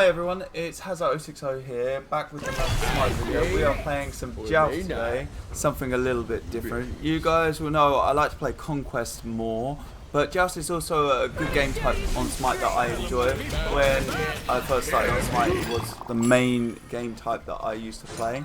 everyone, it's Hazard060 here, back with another Smite video. We are playing some Joust today, something a little bit different. You guys will know I like to play Conquest more, but Joust is also a good game type on Smite that I enjoy. When I first started on Smite, it was the main game type that I used to play.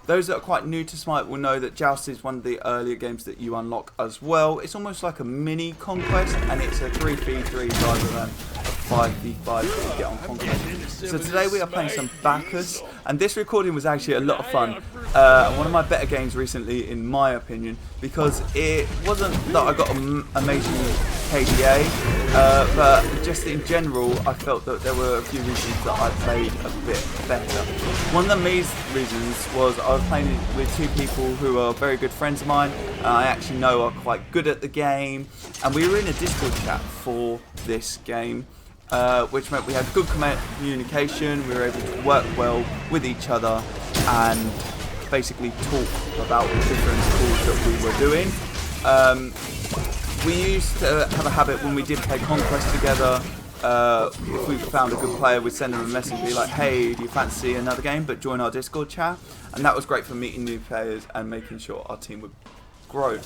Those that are quite new to Smite will know that Joust is one of the earlier games that you unlock as well. It's almost like a mini Conquest, and it's a 3v3 rather than a 5v5 that you get on Conquest. So today we are playing some Bacchus, and this recording was actually a lot of fun. One of my better games recently, in my opinion, because it wasn't that I got amazing KDA, but just in general I felt that there were a few reasons that I played a bit better. One of the main reasons was I was playing with two people who are very good friends of mine, and I actually know are quite good at the game, and we were in a Discord chat for this game, which meant we had good communication, we were able to work well with each other and basically talk about the different tools that we were doing. We used to have a habit when we did play Conquest together, if we found a good player, we'd send them a message and be like, hey, do you fancy another game, but join our Discord chat. And that was great for meeting new players and making sure our team would grow.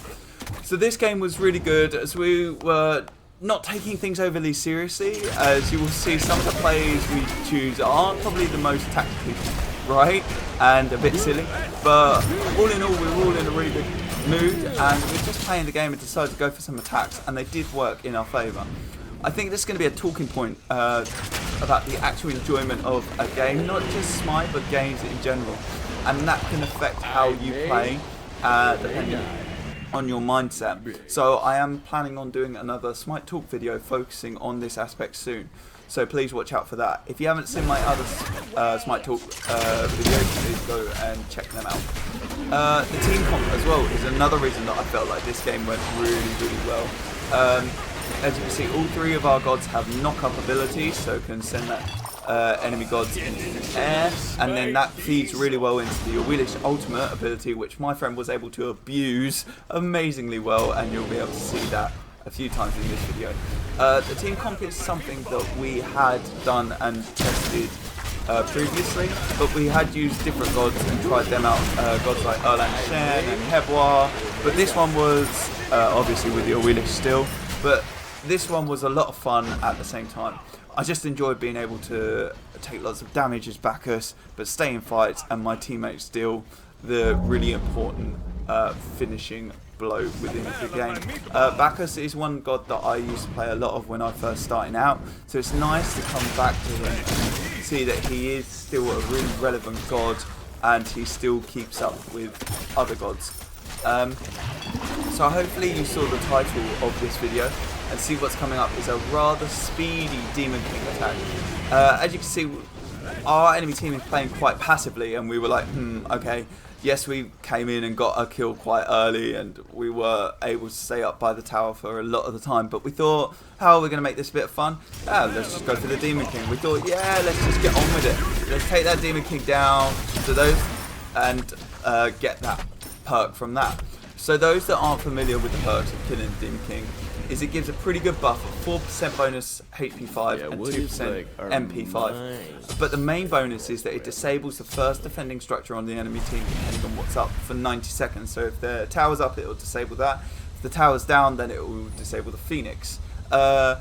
So this game was really good as we were not taking things overly seriously. As you will see, some of the plays we choose aren't probably the most tactically right and a bit silly, but all in all we were all in a really good mood, and we were just playing the game and decided to go for some attacks, and they did work in our favour. I think this is going to be a talking point about the actual enjoyment of a game, not just Smite but games in general, and that can affect how you play depending on your mindset. So I am planning on doing another Smite Talk video focusing on this aspect soon, so please watch out for that. If you haven't seen my other Smite Talk videos, please go and check them out. The team comp as well is another reason that I felt like this game went really well. As you can see, all three of our gods have knock-up abilities, so can send that enemy gods into the air, and then that feeds really well into the Joust ultimate ability, which my friend was able to abuse amazingly well, and you'll be able to see that a few times in this video. The team comp is something that we had done and tested previously, but we had used different gods and tried them out, gods like Erlang Shen and Hebois, but this one was obviously with the Joust still, but this one was a lot of fun at the same time. I just enjoyed being able to take lots of damage as Bacchus, but stay in fights and my teammates deal the really important finishing blow within the game. Bacchus is one god that I used to play a lot of when I first started out, so it's nice to come back to him and see that he is still a really relevant god and he still keeps up with other gods. So hopefully you saw the title of this video and see what's coming up is a rather speedy Demon King attack. As you can see, our enemy team is playing quite passively, and we were like, okay, yes, we came in and got a kill quite early and we were able to stay up by the tower for a lot of the time, but we thought, how are we going to make this a bit of fun? Let's just go for the Demon King. We thought, yeah, let's just get on with it. Let's take that Demon King down to those and get that perk from that. So those that aren't familiar with the perks of killing the Demon King, is it gives a pretty good buff of 4% bonus HP 5 and 2% MP 5. But the main bonus is that it disables the first defending structure on the enemy team depending on what's up for 90 seconds. So if the tower's up, it will disable that. If the tower's down, then it will disable the Phoenix. So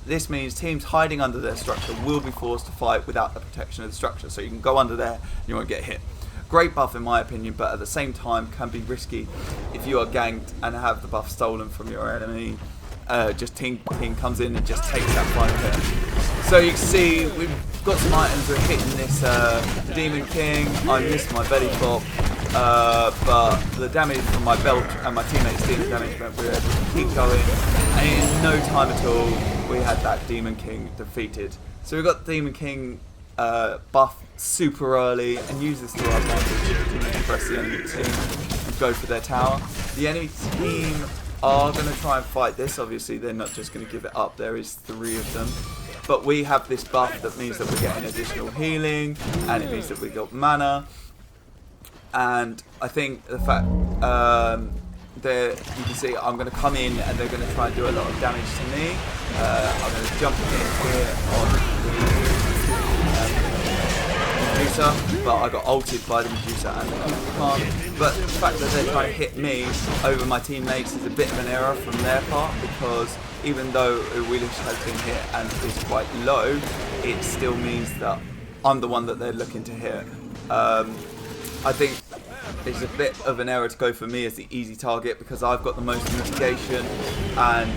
this means teams hiding under their structure will be forced to fight without the protection of the structure. So you can go under there and you won't get hit. Great buff in my opinion, but at the same time can be risky if you are ganked and have the buff stolen from your enemy. Just Ting comes in and just takes that final hit. So you can see we've got some items we're hitting this Demon King. I missed my belly flop, but the damage from my belt and my teammates' demon damage meant we were able to keep going, and in no time at all we had that Demon King defeated. So we got the Demon King buff super early and use this to our advantage to impress the enemy team and go for their tower. The enemy team are going to try and fight this, obviously they're not just going to give it up, there is 3 of them, but we have this buff that means that we're getting additional healing, and it means that we got mana, and I think the fact you can see I'm going to come in and they're going to try and do a lot of damage to me. I'm going to jump in here on the Medusa, but I got ulted by the Medusa and the Kukulkan. But the fact that they're trying to hit me over my teammates is a bit of an error from their part, because even though Wheelish has been hit and is quite low, it still means that I'm the one that they're looking to hit. I think it's a bit of an error to go for me as the easy target, because I've got the most mitigation and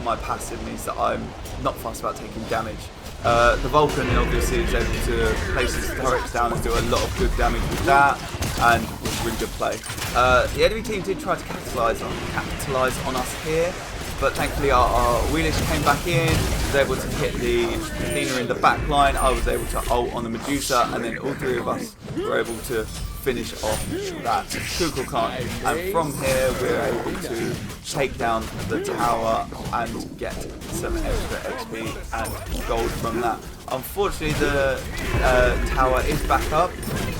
my passive means that I'm not fussed about taking damage. The Vulcan obviously is able to place his turrets down and do a lot of good damage with that, and was really good play. The enemy team did try to capitalise on us here, but thankfully our Wheelish came back in, was able to hit the Athena in the back line. I was able to ult on the Medusa, and then all three of us were able to finish off that Kukulkan. And from here we're able to take down the tower and get some extra XP and gold from that. Unfortunately the tower is back up,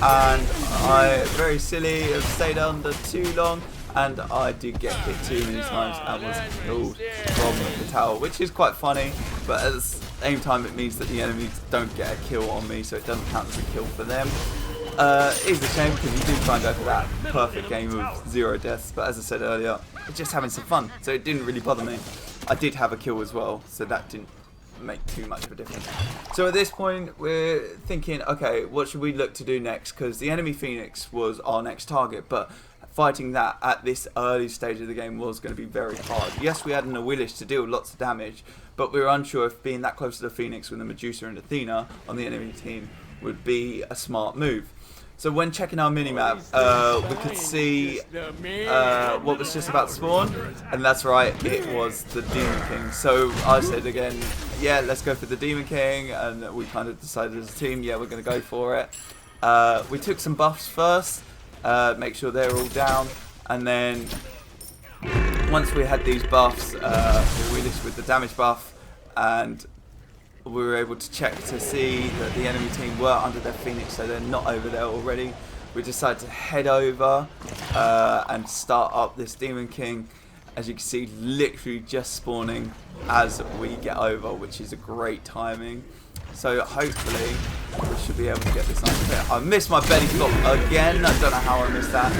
and I, very silly, have stayed under too long, and I did get hit too many times and was killed from the tower, which is quite funny, but at the same time it means that the enemies don't get a kill on me, so it doesn't count as a kill for them. It is a shame, because you do try and go for that perfect game of 0 deaths, but as I said earlier, it's just having some fun, so it didn't really bother me. I did have a kill as well, so that didn't make too much of a difference. So at this point we're thinking, okay, what should we look to do next, because the enemy Phoenix was our next target, but fighting that at this early stage of the game was going to be very hard. Yes, we had an Wheelish to deal lots of damage, but we were unsure if being that close to the Phoenix with the Medusa and Athena on the enemy team would be a smart move. So when checking our minimap, we could see what was just about to spawn, and that's right, it was the Demon King. So I said again, yeah, let's go for the Demon King, and we kind of decided as a team, yeah, we're going to go for it. We took some buffs first, make sure they're all down, and then once we had these buffs, we Wheelish with the damage buff, and we were able to check to see that the enemy team were under their Phoenix, so they're not over there already. We decided to head over and start up this Demon King. As you can see, literally just spawning as we get over, which is a great timing. So hopefully we should be able to get this nice hit. I missed my belly flop again. I don't know how I missed that.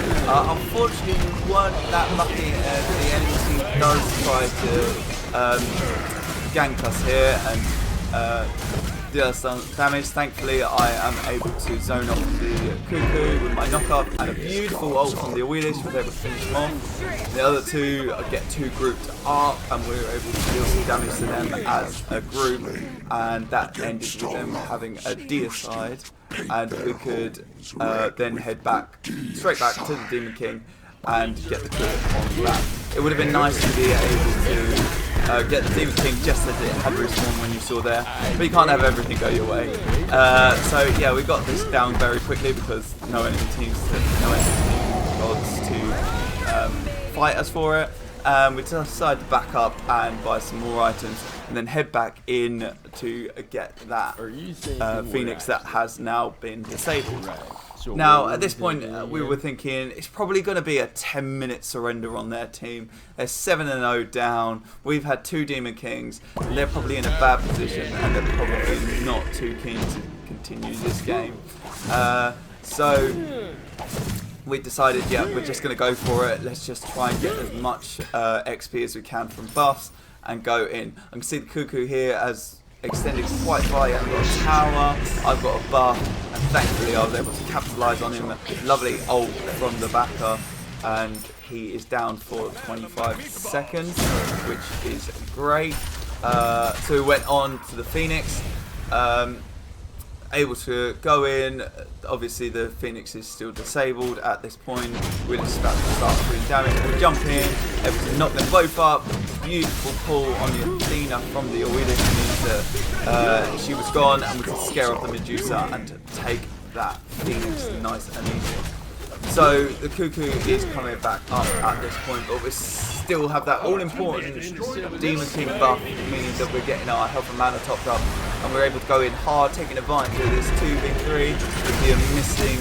Unfortunately, we weren't that lucky. The enemy team does try to gank us here and do us some damage. Thankfully I am able to zone off the Cuckoo with my knock-up, and a beautiful ult from the Wheelish was able to finish him off. The other two get two grouped up, and we were able to deal some damage to them as a group, and that ended with them having a deicide, and we could then head back, straight back to the Demon King and get the kill on that. It would have been nice to be able to get the Demon King just as it had respawned when you saw there, but you can't have everything go your way. So yeah, we got this down very quickly because no enemy teams, no enemy gods to fight us for it. We decided to back up and buy some more items, and then head back in to get that Phoenix that has now been disabled. Now, at this point, we were thinking it's probably going to be a 10-minute surrender on their team. They're 7-0 down. We've had two Demon Kings. They're probably in a bad position, and they're probably not too keen to continue this game. So we decided, yeah, we're just going to go for it. Let's just try and get as much XP as we can from buffs and go in. I can see the Cuckoo here as extended quite far. I've got a tower, I've got a buff, and thankfully I was able to capitalise on him. Lovely ult from the Bacchus, and he is down for 25 seconds, which is great. So we went on to the Phoenix, able to go in. Obviously the Phoenix is still disabled at this point. We're just about to start doing damage. We jump in, able to knock them both up. Beautiful pull on the Athena from the Orwida, that she was gone, and we could scare off the Medusa and take that Phoenix nice and easy. So the Cuckoo is coming back up at this point, but we still have that all-important Demon King buff, meaning that we're getting our health and mana topped up, and we're able to go in hard, taking advantage of this 2v3 with the missing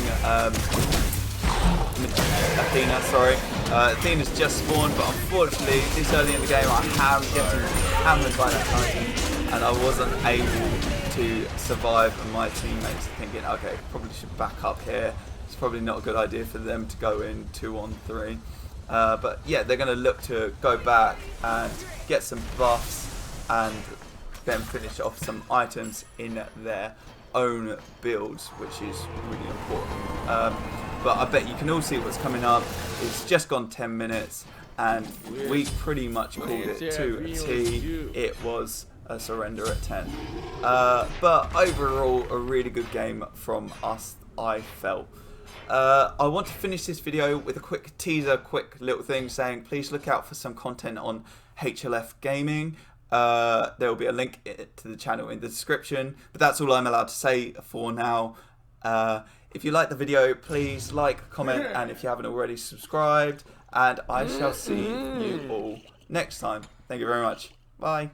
Athena, sorry. Athena's just spawned, but unfortunately this early in the game I am getting hammered by that Titan, and I wasn't able to survive, and my teammates are thinking, okay, probably should back up here. It's probably not a good idea for them to go in 2-on-3. But yeah, they're going to look to go back and get some buffs and then finish off some items in their own builds, which is really important. But I bet you can all see what's coming up. It's just gone 10 minutes and we pretty much called it to a T. It was a surrender at 10. But overall, a really good game from us, I felt. I want to finish this video with a quick teaser, quick little thing saying please look out for some content on HLF Gaming. There will be a link to the channel in the description, but that's all I'm allowed to say for now. If you like the video, please like, comment, and if you haven't already, subscribed, and I shall see you all next time. Thank you very much. Bye.